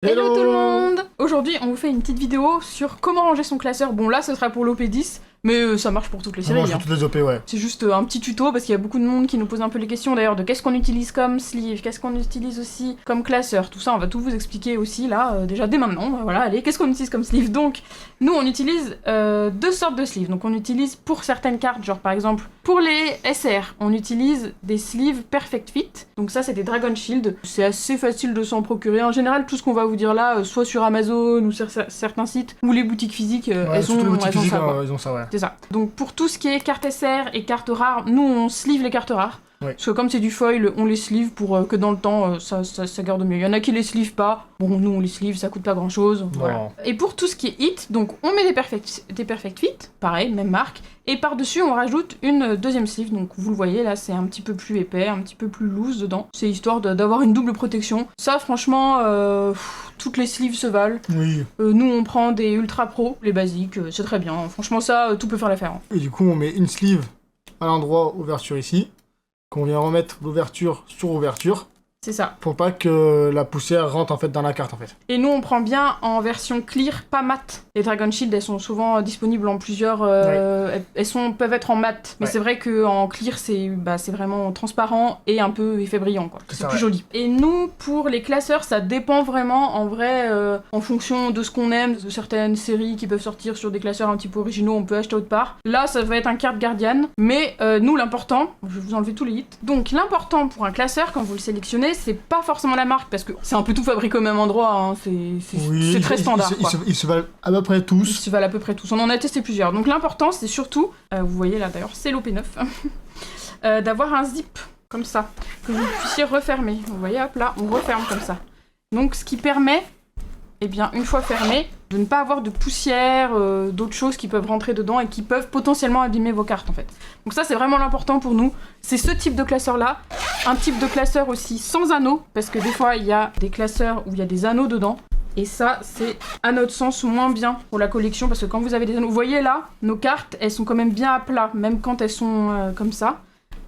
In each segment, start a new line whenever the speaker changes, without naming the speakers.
Hello tout le monde! Aujourd'hui, on vous fait une petite vidéo sur comment ranger son classeur. Bon, là, ce sera pour l'OP10, mais ça marche pour toutes les séries.
Ça marche pour toutes les OP, ouais.
C'est juste un petit tuto, parce qu'il y a beaucoup de monde qui nous pose un peu les questions, d'ailleurs, de qu'est-ce qu'on utilise comme sleeve, qu'est-ce qu'on utilise aussi comme classeur, tout ça, on va tout vous expliquer aussi, là, déjà dès maintenant. Voilà, allez, qu'est-ce qu'on utilise comme sleeve? Donc, nous, on utilise deux sortes de sleeves. Donc, on utilise pour certaines cartes, genre par exemple, pour les SR, on utilise des sleeves Perfect Fit. Donc ça, c'est des Dragon Shield. C'est assez facile de s'en procurer. En général, tout ce qu'on va vous dire là, soit sur Amazon ou sur certains sites, ou les boutiques physiques, elles ont ça.
Ils ont ça, ouais.
C'est ça. Donc pour tout ce qui est cartes SR et cartes rares, nous, on sleeve les cartes rares.
Ouais.
Parce que comme c'est du foil, on les sleeve pour que dans le temps, ça garde mieux. Il y en a qui les sleeve pas. Bon, nous, on les sleeve, ça coûte pas grand-chose. Voilà. Et pour tout ce qui est hit, donc on met des perfect Fit, pareil, même marque. Et par-dessus, on rajoute une deuxième sleeve. Donc vous le voyez, là, c'est un petit peu plus épais, un petit peu plus loose dedans. C'est histoire d'avoir une double protection. Ça, franchement, toutes les sleeves se valent.
Oui.
Nous, on prend des Ultra Pro, les basiques, c'est très bien. Franchement, ça, tout peut faire l'affaire. Hein.
Et du coup, on met une sleeve à l'endroit ouverture ici, qu'on vient remettre l'ouverture sur ouverture.
C'est ça.
Pour pas que la poussière rentre en fait dans la carte en fait.
Et nous on prend bien en version clear, pas mat. Les Dragon Shield elles sont souvent disponibles en plusieurs... elles peuvent être en mat. Mais c'est vrai qu'en clear c'est vraiment transparent et un peu effet brillant quoi. C'est plus joli. Et nous pour les classeurs ça dépend vraiment en vrai en fonction de ce qu'on aime, de certaines séries qui peuvent sortir sur des classeurs un petit peu originaux, on peut acheter autre part. Là ça va être un carte Guardian. Mais nous l'important, je vais vous enlever tous les hits. Donc l'important pour un classeur quand vous le sélectionnez, c'est pas forcément la marque parce que c'est un peu tout fabriqué au même endroit, hein. C'est très standard.
Ils se valent à peu près tous.
Ils se valent à peu près tous. On en a testé plusieurs. Donc l'important c'est surtout, vous voyez là d'ailleurs, c'est l'OP9, d'avoir un zip comme ça, que vous puissiez refermer. Vous voyez, hop là, on referme comme ça. Donc ce qui permet, eh bien, une fois fermé, de ne pas avoir de poussière, d'autres choses qui peuvent rentrer dedans et qui peuvent potentiellement abîmer vos cartes en fait. Donc ça c'est vraiment l'important pour nous, c'est ce type de classeur là, un type de classeur aussi sans anneaux, parce que des fois il y a des classeurs où il y a des anneaux dedans, et ça c'est à notre sens moins bien pour la collection, parce que quand vous avez des anneaux, vous voyez là, nos cartes elles sont quand même bien à plat, même quand elles sont comme ça.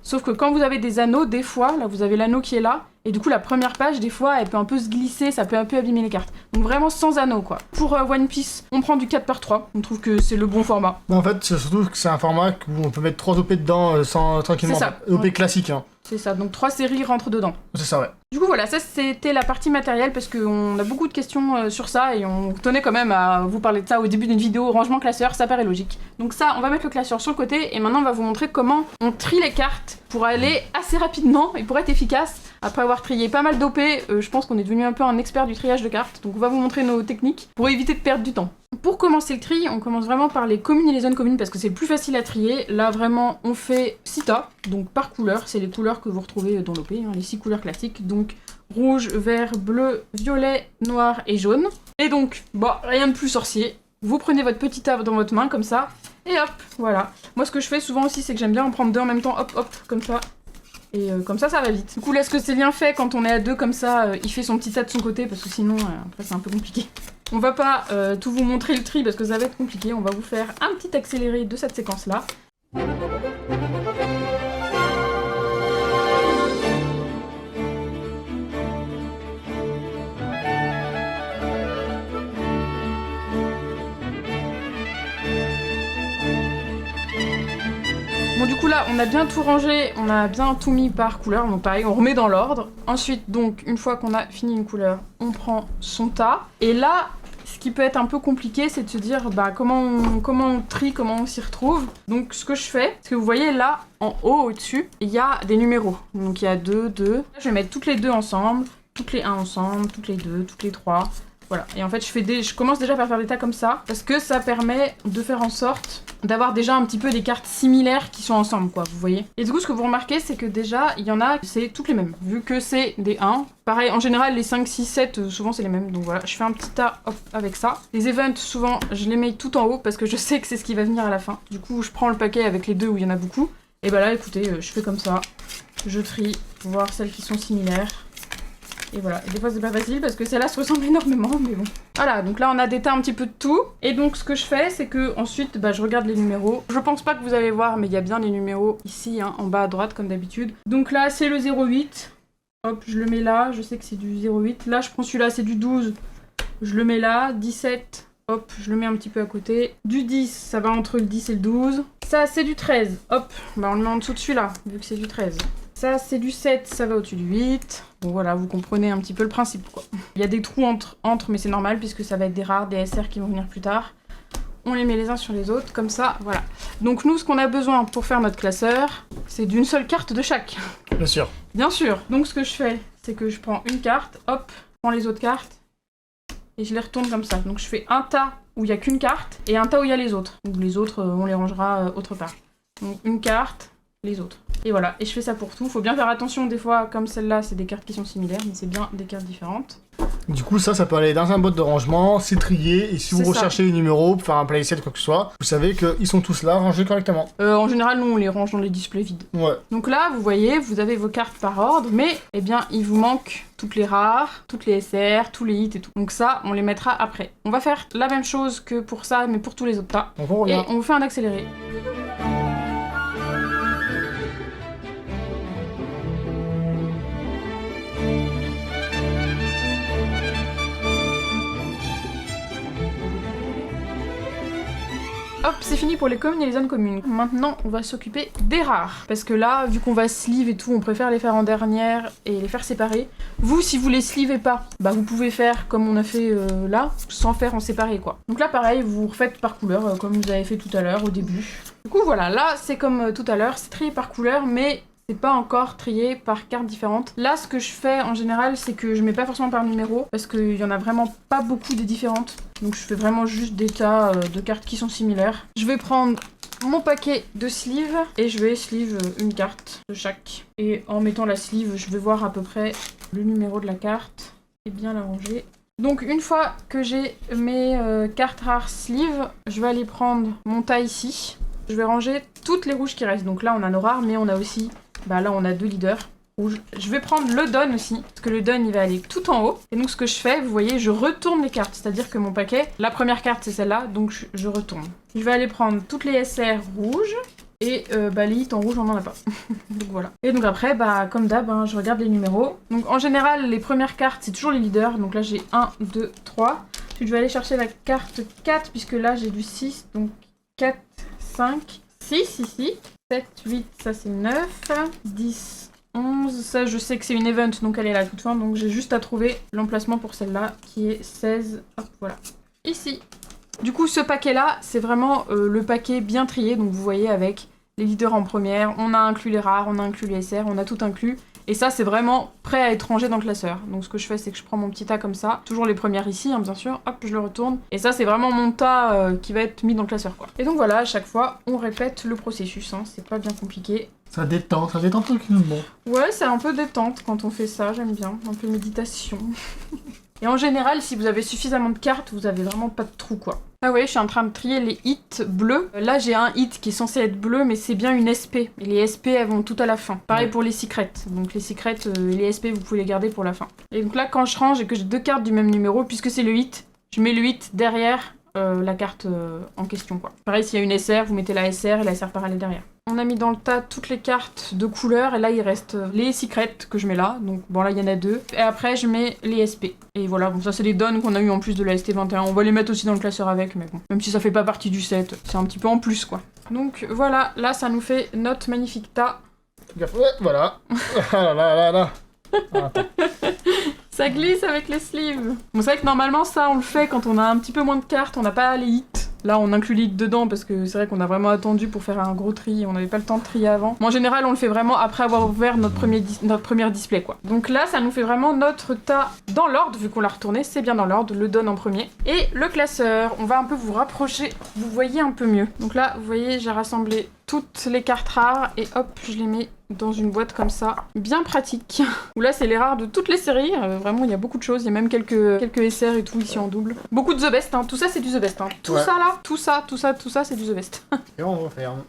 Sauf que quand vous avez des anneaux, des fois, là vous avez l'anneau qui est là, et du coup la première page, des fois, elle peut un peu se glisser, ça peut un peu abîmer les cartes. Donc vraiment sans anneaux quoi. Pour One Piece, on prend du 4x3, on trouve que c'est le bon format.
En fait, c'est surtout que c'est un format où on peut mettre 3 OP dedans tranquillement.
C'est ça.
OP classique, hein.
C'est ça, donc 3 séries rentrent dedans.
C'est ça, ouais.
Du coup voilà, ça c'était la partie matérielle parce qu'on a beaucoup de questions sur ça et on tenait quand même à vous parler de ça au début d'une vidéo. Rangement classeur, ça paraît logique. Donc ça, on va mettre le classeur sur le côté et maintenant on va vous montrer comment on trie les cartes pour aller assez rapidement et pour être efficace. Après avoir trié pas mal d'OP, je pense qu'on est devenu un peu un expert du triage de cartes. Donc on va vous montrer nos techniques pour éviter de perdre du temps. Pour commencer le tri, on commence vraiment par les communes et les zones communes parce que c'est le plus facile à trier. Là vraiment on fait 6 tas, donc par couleur, c'est les couleurs que vous retrouvez dans l'OP, hein, les 6 couleurs classiques, donc rouge, vert, bleu, violet, noir et jaune. Et donc, bon, rien de plus sorcier, vous prenez votre petit tas dans votre main comme ça, et hop, voilà. Moi ce que je fais souvent aussi c'est que j'aime bien en prendre deux en même temps, hop hop, comme ça. Et comme ça va vite. Du coup là ce que c'est bien fait quand on est à deux comme ça, il fait son petit tas de son côté parce que sinon après c'est un peu compliqué. On va pas tout vous montrer le tri parce que ça va être compliqué, on va vous faire un petit accéléré de cette séquence là. Bon du coup là on a bien tout rangé, on a bien tout mis par couleur, donc pareil on remet dans l'ordre. Ensuite donc une fois qu'on a fini une couleur, on prend son tas. Et là ce qui peut être un peu compliqué c'est de se dire comment on trie, comment on s'y retrouve. Donc ce que je fais, c'est que vous voyez là en haut au-dessus, il y a des numéros. Donc il y a 2, 2. Je vais mettre toutes les 2 ensemble, toutes les 1 ensemble, toutes les 2, toutes les 3. Voilà, et en fait je commence déjà par faire des tas comme ça, parce que ça permet de faire en sorte d'avoir déjà un petit peu des cartes similaires qui sont ensemble, quoi, vous voyez. Et du coup, ce que vous remarquez, c'est que déjà, il y en a, c'est toutes les mêmes, vu que c'est des 1. Pareil, en général, les 5, 6, 7, souvent c'est les mêmes, donc voilà, je fais un petit tas, hop, avec ça. Les events, souvent, je les mets tout en haut, parce que je sais que c'est ce qui va venir à la fin. Du coup, je prends le paquet avec les 2 où il y en a beaucoup. Et bah là, écoutez, je fais comme ça, je trie, pour voir celles qui sont similaires. Et voilà, et des fois c'est pas facile parce que celle-là se ressemble énormément, mais bon. Voilà, donc là on a des tas un petit peu de tout. Et donc ce que je fais, c'est que ensuite, je regarde les numéros. Je pense pas que vous allez voir, mais il y a bien les numéros ici, hein, en bas à droite, comme d'habitude. Donc là, c'est le 08. Hop, je le mets là, je sais que c'est du 08. Là, je prends celui-là, c'est du 12. je le mets là, 17, hop, je le mets un petit peu à côté. Du 10, ça va entre le 10 et le 12. Ça, c'est du 13, hop, bah on le met en dessous de celui-là, vu que c'est du 13. Ça, c'est du 7, ça va au-dessus du 8. Bon voilà, vous comprenez un petit peu le principe, quoi. Il y a des trous entre mais c'est normal, puisque ça va être des rares, des SR qui vont venir plus tard. On les met les uns sur les autres, comme ça, voilà. Donc nous, ce qu'on a besoin pour faire notre classeur, c'est d'une seule carte de chaque.
Bien sûr.
Bien sûr. Donc ce que je fais, c'est que je prends une carte, hop, je prends les autres cartes, et je les retourne comme ça. Donc je fais un tas où il n'y a qu'une carte, et un tas où il y a les autres. Donc les autres, on les rangera autre part. Donc une carte, les autres. Et voilà, et je fais ça pour tout. Faut bien faire attention, des fois, comme celle-là, c'est des cartes qui sont similaires, mais c'est bien des cartes différentes.
Du coup, ça peut aller dans un bot de rangement, c'est trié, et si vous recherchez les numéros pour faire un playset quoi que ce soit, vous savez qu'ils sont tous là, rangés correctement.
En général, nous, on les range dans les displays vides.
Ouais.
Donc là, vous voyez, vous avez vos cartes par ordre, mais, eh bien, il vous manque toutes les rares, toutes les SR, tous les hits et tout. Donc ça, on les mettra après. On va faire la même chose que pour ça, mais pour tous les autres tas.
Donc on revient.
Et on fait un accéléré. Hop, c'est fini pour les communes et les zones communes. Maintenant, on va s'occuper des rares. Parce que là, vu qu'on va sleeve et tout, on préfère les faire en dernière et les faire séparer. Vous, si vous les sleevez pas, bah vous pouvez faire comme on a fait là, sans faire en séparé, quoi. Donc là, pareil, vous refaites par couleur, comme vous avez fait tout à l'heure, au début. Du coup, voilà, là, c'est comme tout à l'heure, c'est trié par couleur, mais c'est pas encore trié par cartes différentes. Là, ce que je fais en général, c'est que je mets pas forcément par numéro, parce qu'il y en a vraiment pas beaucoup des différentes. Donc je fais vraiment juste des tas de cartes qui sont similaires. Je vais prendre mon paquet de sleeves, et je vais sleeve une carte de chaque. Et en mettant la sleeve, je vais voir à peu près le numéro de la carte, et bien la ranger. Donc une fois que j'ai mes cartes rares sleeve, je vais aller prendre mon tas ici. Je vais ranger toutes les rouges qui restent. Donc là, on a nos rares, mais on a aussi... Bah là, on a 2 leaders rouges. Je vais prendre le don aussi, parce que le don, il va aller tout en haut. Et donc, ce que je fais, vous voyez, je retourne les cartes. C'est-à-dire que mon paquet, la première carte, c'est celle-là, donc je retourne. Je vais aller prendre toutes les SR rouges, et bah, les hits en rouge, on n'en a pas. Donc voilà. Et donc après, bah, comme d'hab, hein, je regarde les numéros. Donc en général, les premières cartes, c'est toujours les leaders. Donc là, j'ai 1, 2, 3. Ensuite, je vais aller chercher la carte 4, puisque là, j'ai du 6. Donc 4, 5, 6 ici. 7, 8, ça c'est 9, 10, 11, ça je sais que c'est une event donc elle est là à toute fin, donc j'ai juste à trouver l'emplacement pour celle-là qui est 16, hop voilà, ici. Du coup ce paquet là c'est vraiment le paquet bien trié, donc vous voyez avec les leaders en première, on a inclus les rares, on a inclus les SR, on a tout inclus. Et ça, c'est vraiment prêt à être rangé dans le classeur. Donc ce que je fais, c'est que je prends mon petit tas comme ça. Toujours les premières ici, hein, bien sûr. Hop, je le retourne. Et ça, c'est vraiment mon tas qui va être mis dans le classeur, quoi. Et donc voilà, à chaque fois, on répète le processus. Hein, c'est pas bien compliqué.
Ça détend tranquillement.
Ouais, c'est un peu détente quand on fait ça, j'aime bien. Un peu méditation. Et en général, si vous avez suffisamment de cartes, vous avez vraiment pas de trou, quoi. Ah ouais, je suis en train de trier les hits bleus. Là, j'ai un hit qui est censé être bleu, mais c'est bien une SP. Et les SP, elles vont tout à la fin. Pareil pour les secrets. Donc les secrets et les SP, vous pouvez les garder pour la fin. Et donc là, quand je range et que j'ai 2 cartes du même numéro, puisque c'est le hit, je mets le hit derrière la carte en question, quoi. Pareil, s'il y a une SR, vous mettez la SR et la SR parallèle derrière. On a mis dans le tas toutes les cartes de couleur, et là il reste les secrets que je mets là, donc bon là il y en a 2, et après je mets les SP. Et voilà, bon ça c'est les dons qu'on a eu en plus de la ST21, on va les mettre aussi dans le classeur avec, mais bon, même si ça fait pas partie du set, c'est un petit peu en plus quoi. Donc voilà, là ça nous fait notre magnifique tas.
Ouais, voilà. Ah là là.
Ça glisse avec les sleeves. Bon, c'est vrai que normalement ça on le fait quand on a un petit peu moins de cartes, on n'a pas les hits. Là on inclut les hits dedans parce que c'est vrai qu'on a vraiment attendu pour faire un gros tri, on n'avait pas le temps de trier avant. Mais en général on le fait vraiment après avoir ouvert notre première display quoi. Donc là ça nous fait vraiment notre tas dans l'ordre, vu qu'on l'a retourné, c'est bien dans l'ordre, le don en premier. Et le classeur, on va un peu vous rapprocher, vous voyez un peu mieux. Donc là vous voyez j'ai rassemblé toutes les cartes rares et hop je les mets dans une boîte comme ça, bien pratique. Où là c'est les rares de toutes les séries, vraiment il y a beaucoup de choses, il y a même quelques SR et tout ici en double. Beaucoup de The Best, hein. Tout ça c'est du The Best, hein. Tout ça là, tout ça c'est du The Best.
Et on referme.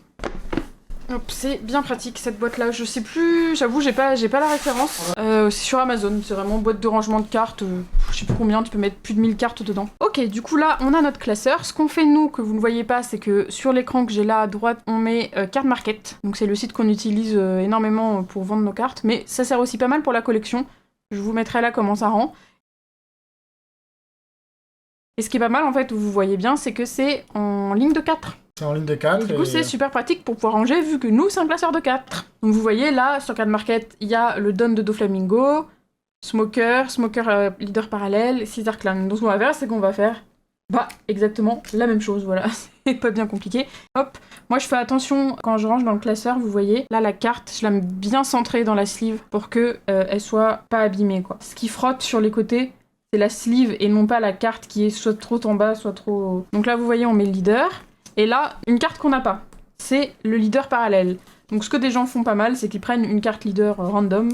Hop, c'est bien pratique cette boîte là, je sais plus, j'avoue j'ai pas la référence. C'est sur Amazon, c'est vraiment boîte de rangement de cartes, je sais plus combien, tu peux mettre plus de 1000 cartes dedans. Ok, du coup là on a notre classeur, ce qu'on fait nous que vous ne voyez pas c'est que sur l'écran que j'ai là à droite on met Card Market, donc c'est le site qu'on utilise énormément pour vendre nos cartes, mais ça sert aussi pas mal pour la collection, je vous mettrai là comment ça rend. Et ce qui est pas mal en fait, où vous voyez bien, c'est que c'est en ligne de 4.
C'est en ligne de 4.
Du coup, c'est super pratique pour pouvoir ranger, vu que nous, c'est un classeur de 4. Donc vous voyez, là, sur Card Market, il y a le Don de Doflamingo, Smoker, leader parallèle, Caesar Clan. Donc ce qu'on va faire, c'est qu'on va faire exactement la même chose, voilà. C'est pas bien compliqué. Hop, moi je fais attention quand je range dans le classeur, vous voyez, là la carte, je la mets bien centrée dans la sleeve pour que elle soit pas abîmée, quoi. Ce qui frotte sur les côtés, c'est la sleeve et non pas la carte qui est soit trop en bas, soit trop... Donc là, vous voyez, on met le leader. Et là, une carte qu'on n'a pas, c'est le leader parallèle. Donc ce que des gens font pas mal, c'est qu'ils prennent une carte leader random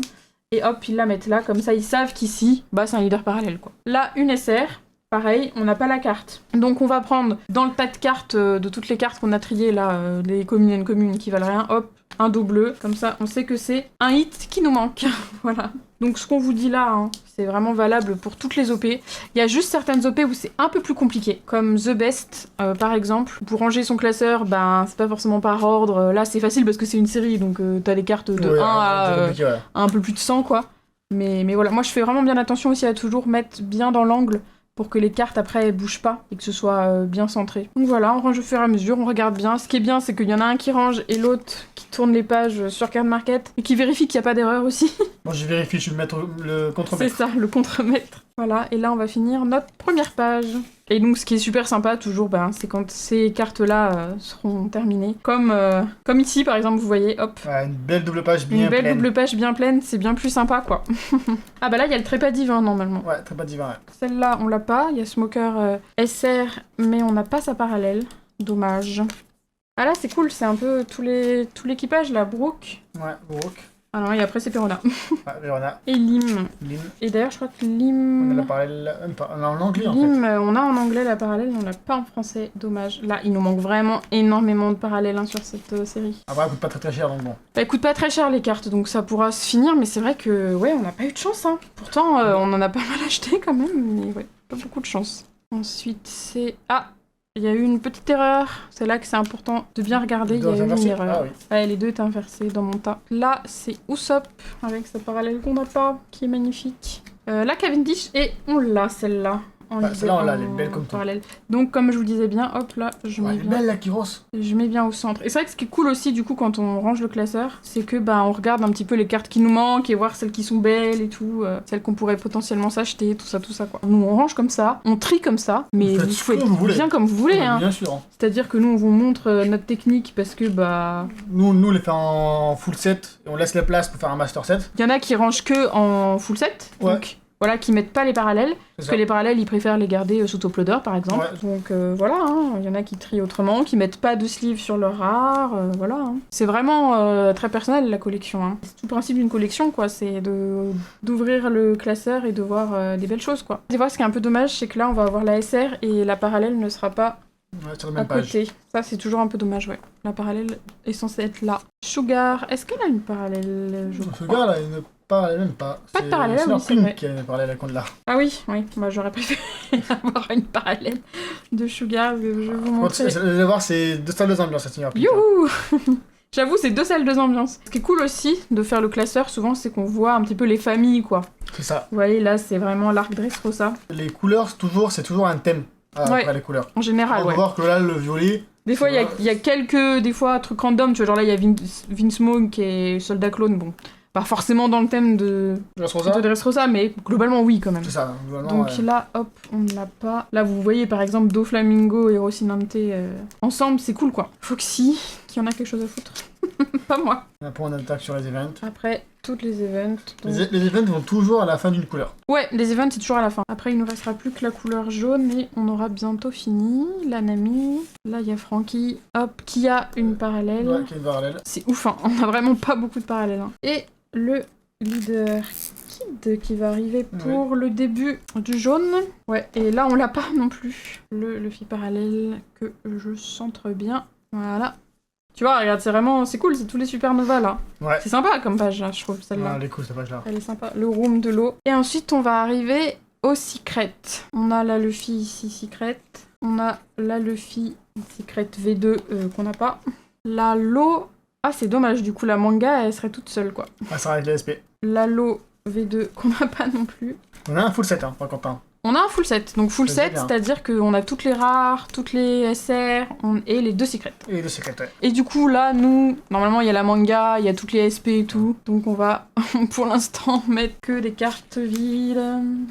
et hop, ils la mettent là, comme ça ils savent qu'ici, c'est un leader parallèle, quoi. Là, une SR, pareil, on n'a pas la carte. Donc on va prendre, dans le tas de cartes, de toutes les cartes qu'on a triées là, les communes qui valent rien, hop, un dos bleu, comme ça on sait que c'est un hit qui nous manque. Voilà. Donc ce qu'on vous dit là, c'est vraiment valable pour toutes les OP. Il y a juste certaines OP où c'est un peu plus compliqué, comme The Best par exemple. Pour ranger son classeur, c'est pas forcément par ordre. Là c'est facile parce que c'est une série, donc t'as des cartes de 1 à un peu plus de 100 quoi. Mais voilà, moi je fais vraiment bien attention aussi à toujours mettre bien dans l'angle pour que les cartes après bougent pas et que ce soit bien centré. Donc voilà, on range au fur et à mesure, on regarde bien. Ce qui est bien, c'est qu'il y en a un qui range et l'autre qui tourne les pages sur Card Market et qui vérifie qu'il n'y a pas d'erreur aussi.
Moi je vérifie, je vais mettre le contremaître.
C'est ça, le contremaître. Voilà, et là on va finir notre première page. Et donc ce qui est super sympa toujours, c'est quand ces cartes-là seront terminées. Comme ici par exemple, vous voyez, hop.
Ouais, une belle double page bien pleine.
Une belle double page bien pleine, c'est bien plus sympa quoi. Ah là il y a le trépas divin normalement.
Ouais, trépas divin, ouais.
Celle-là on l'a pas, il y a Smoker SR, mais on n'a pas sa parallèle. Dommage. Ah là c'est cool, c'est un peu tout l'équipage là, Brooke.
Ouais, Brooke.
Ah non, et après c'est Perona.
Ouais, Perona.
Et Lim. Et d'ailleurs, je crois que Lim...
On a la parallèle, même pas. On a en anglais en fait.
Lim, on a en anglais la parallèle, on l'a pas en français, dommage. Là, il nous manque vraiment énormément de parallèles sur cette série.
Après, elle coûte pas très cher donc bon.
Elle coûte pas très cher les cartes, donc ça pourra se finir, mais c'est vrai que, ouais, on n'a pas eu de chance, hein. Pourtant, on en a pas mal acheté quand même, mais ouais, pas beaucoup de chance. Ensuite, c'est... Ah, il y a eu une petite erreur, c'est là que c'est important de bien regarder, il y a eu une erreur.
Ah, oui.
Ouais, les deux étaient inversés dans mon tas. Là, c'est Usopp, avec sa parallèle qu'on n'a pas, qui est magnifique. La Cavendish, et on l'a celle-là.
Celle-là, on l'a, elle est belle comme tout.
Parallèle. Donc, comme je vous le disais bien, hop là, je mets bien...
belle la Kyros.
Je mets bien au centre. Et c'est vrai que ce qui est cool aussi, du coup, quand on range le classeur, c'est que on regarde un petit peu les cartes qui nous manquent et voir celles qui sont belles et tout, celles qu'on pourrait potentiellement s'acheter, tout ça, quoi. Nous, on range comme ça, on trie comme ça, mais vous faites bien comme vous voulez, hein.
Bien sûr.
C'est-à-dire que nous, on vous montre notre technique parce que,
Nous, on les fait en full set et on laisse la place pour faire un master set.
Il y en a qui rangent que en full set,
ouais.
Donc... Voilà, qui mettent pas les parallèles, parce que les parallèles, ils préfèrent les garder sous uploader, par exemple. Ouais. Donc voilà, il y en a qui trient autrement, qui mettent pas de sleeve sur leur rare, voilà. Hein. C'est vraiment très personnel, la collection. Hein. C'est tout le principe d'une collection, quoi, c'est d'ouvrir le classeur et de voir des belles choses, quoi. Des fois, ce qui est un peu dommage, c'est que là, on va avoir la SR et la parallèle ne sera pas
sur la même
à côté. Ça, c'est toujours un peu dommage, ouais. La parallèle est censée être là. Sugar, est-ce qu'elle a une parallèle, je crois.
Sugar, là, une parallèle même pas.
Pas de parallèle, oui, c'est vrai.
Qui a une parallèle contre là.
Ah oui, j'aurais préféré avoir une parallèle de Sugar, je vais vous montrer.
Vous allez voir, c'est 2 salles d'ambiance, cette seigneur.
Youhou. J'avoue, c'est 2 salles d'ambiance. Ce qui est cool aussi de faire le classeur, souvent, c'est qu'on voit un petit peu les familles, quoi.
C'est ça.
Vous voyez, là, c'est vraiment l'arc Dressrosa.
Les couleurs, c'est toujours un thème. Après les couleurs.
En général,
on va voir que là, le violet...
Des fois, il y a quelques trucs random, tu vois, genre là, il y a Vince Vaughn qui est soldat clone, bon... Pas forcément dans le thème de Dressrosa, mais globalement oui quand même.
C'est ça.
Donc là, hop, on ne l'a pas. Là, vous voyez par exemple Doflamingo et Rocinante ensemble, c'est cool quoi. Foxy, qui en a quelque chose à foutre. Pas moi.
Un point d'attaque sur les events.
Après, toutes les events. Donc...
Les events vont toujours à la fin d'une couleur.
Ouais, les events c'est toujours à la fin. Après, il ne restera plus que la couleur jaune et on aura bientôt fini. La Nami. Là, il y a Frankie. Hop, qui a une parallèle.
Ouais, qui a une parallèle.
C'est ouf, hein. On a vraiment pas beaucoup de parallèles. Hein. Et le leader Kid qui va arriver pour le début du jaune. Ouais, et là on l'a pas non plus. Le Luffy parallèle que je centre bien. Voilà. Tu vois, regarde, c'est cool, c'est tous les supernovas là.
Ouais.
C'est sympa comme page, là, je trouve, celle-là.
Elle est cool, cette page-là.
Elle est sympa. Le room de l'eau. Et ensuite, on va arriver au secret. On a la Luffy ici, secret. On a la Luffy secret V2 qu'on n'a pas. La Lo... Ah, c'est dommage, du coup, la manga, elle serait toute seule, quoi.
Elle sera avec les SP.
La Lo V2 qu'on n'a pas non plus.
On a un full set, hein, pas content.
On a un full set, donc full
C'est
set,
bien.
c'est-à-dire qu'on a toutes les rares, toutes les SR et les 2 secrets.
Et les deux secrets, ouais.
Et du coup, là, nous, normalement, il y a la manga, il y a toutes les SP et tout. Donc, on va, pour l'instant, mettre que des cartes vides.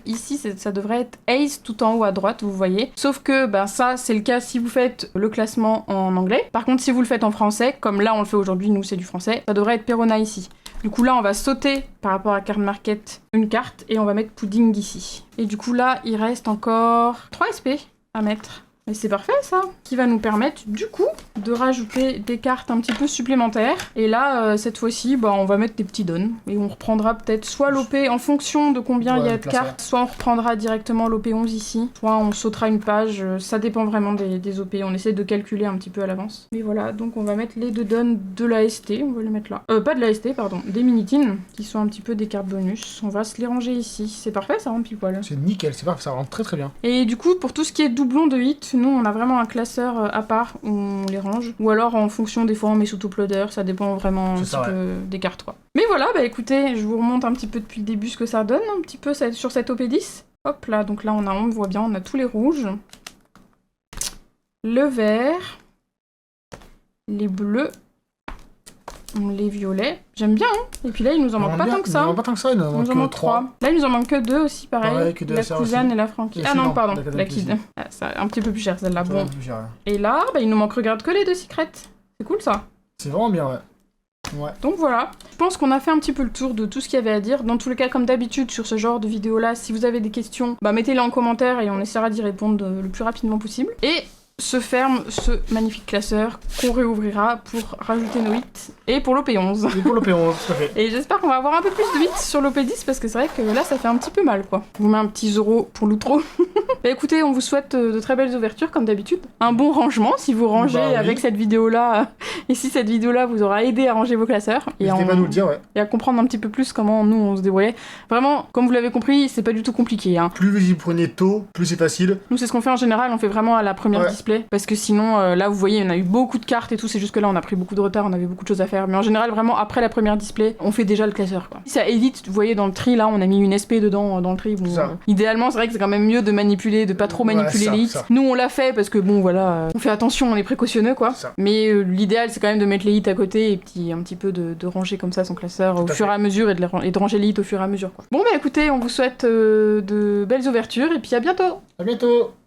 Ici, ça devrait être Ace tout en haut à droite, vous voyez. Sauf que, ben, ça, c'est le cas si vous faites le classement en anglais. Par contre, si vous le faites en français, comme là, on le fait aujourd'hui, nous, c'est du français, ça devrait être Perona ici. Du coup, là, on va sauter par rapport à Card Market une carte et on va mettre Pudding ici. Et du coup, là, il reste encore 3 SP à mettre. Et c'est parfait ça, qui va nous permettre du coup de rajouter des cartes un petit peu supplémentaires. Et là, cette fois-ci, bah, on va mettre des petits dons. Et on reprendra peut-être soit l'OP en fonction de combien il y a de cartes, soit on reprendra directement l'OP 11 ici, soit on sautera une page, ça dépend vraiment des OP. On essaie de calculer un petit peu à l'avance. Mais voilà, donc on va mettre les 2 dons de la ST, on va les mettre là. Pas de la ST, pardon, des Minitines, qui sont un petit peu des cartes bonus. On va se les ranger ici. C'est parfait, ça rentre pile poil.
C'est nickel, c'est parfait, ça rentre très très bien.
Et du coup, pour tout ce qui est doublon de hit, nous on a vraiment un classeur à part où on les range. Ou alors en fonction des fois on met sous top-loader, ça dépend vraiment un petit peu des cartes quoi. Mais voilà, bah écoutez, je vous remonte un petit peu depuis le début ce que ça donne, un petit peu sur cette OP10. Hop là, donc là on voit bien, on a tous les rouges. Le vert. Les bleus. Les violets. J'aime bien, hein. Et puis là, il nous en manque pas tant que ça.
Il nous en manque pas tant que ça, il nous en manque 3.
Là, il nous en manque que 2 aussi, pareil.
Que
la Kuzan et la Frankie. Ah non, pardon, la Kid. Ah, c'est un petit peu plus cher celle-là. Bon. Et là, bah, il nous manque regarde que les 2 secrets. C'est cool ça.
C'est vraiment bien, ouais.
Donc voilà, je pense qu'on a fait un petit peu le tour de tout ce qu'il y avait à dire. Dans tous les cas, comme d'habitude, sur ce genre de vidéo-là, si vous avez des questions, bah mettez-les en commentaire et on essaiera d'y répondre le plus rapidement possible. Et se ferme ce magnifique classeur qu'on réouvrira pour rajouter nos hits et pour l'OP11.
Et pour l'OP11, tout à fait.
Et j'espère qu'on va avoir un peu plus de hits sur l'OP10 parce que c'est vrai que là ça fait un petit peu mal quoi. Je vous mets un petit 0 pour l'outro. Bah écoutez, on vous souhaite de très belles ouvertures comme d'habitude. Un bon rangement si vous rangez avec cette vidéo là. Et si cette vidéo là vous aura aidé à ranger vos classeurs.
N'hésitez pas à nous le dire,
et à comprendre un petit peu plus comment nous on se débrouillait. Vraiment, comme vous l'avez compris, c'est pas du tout compliqué. Hein.
Plus vous y prenez tôt, plus c'est facile.
Nous c'est ce qu'on fait en général, on fait vraiment à la première display. Parce que sinon, là vous voyez, on a eu beaucoup de cartes et tout, c'est juste que là on a pris beaucoup de retard, on avait beaucoup de choses à faire. Mais en général, vraiment après la première display, on fait déjà le classeur quoi. Ça évite, vous voyez dans le tri là, on a mis une SP dedans dans le tri. Bon, idéalement, c'est vrai que c'est quand même mieux de manipuler, de pas trop manipuler les hits. Nous on l'a fait parce que bon voilà, on fait attention, on est précautionneux quoi. Mais l'idéal c'est quand même de mettre les hits à côté et puis un petit peu de ranger comme ça son classeur au fur et à mesure et de ranger les hits au fur et à mesure quoi. Bon bah écoutez, on vous souhaite de belles ouvertures et puis à bientôt.
À bientôt.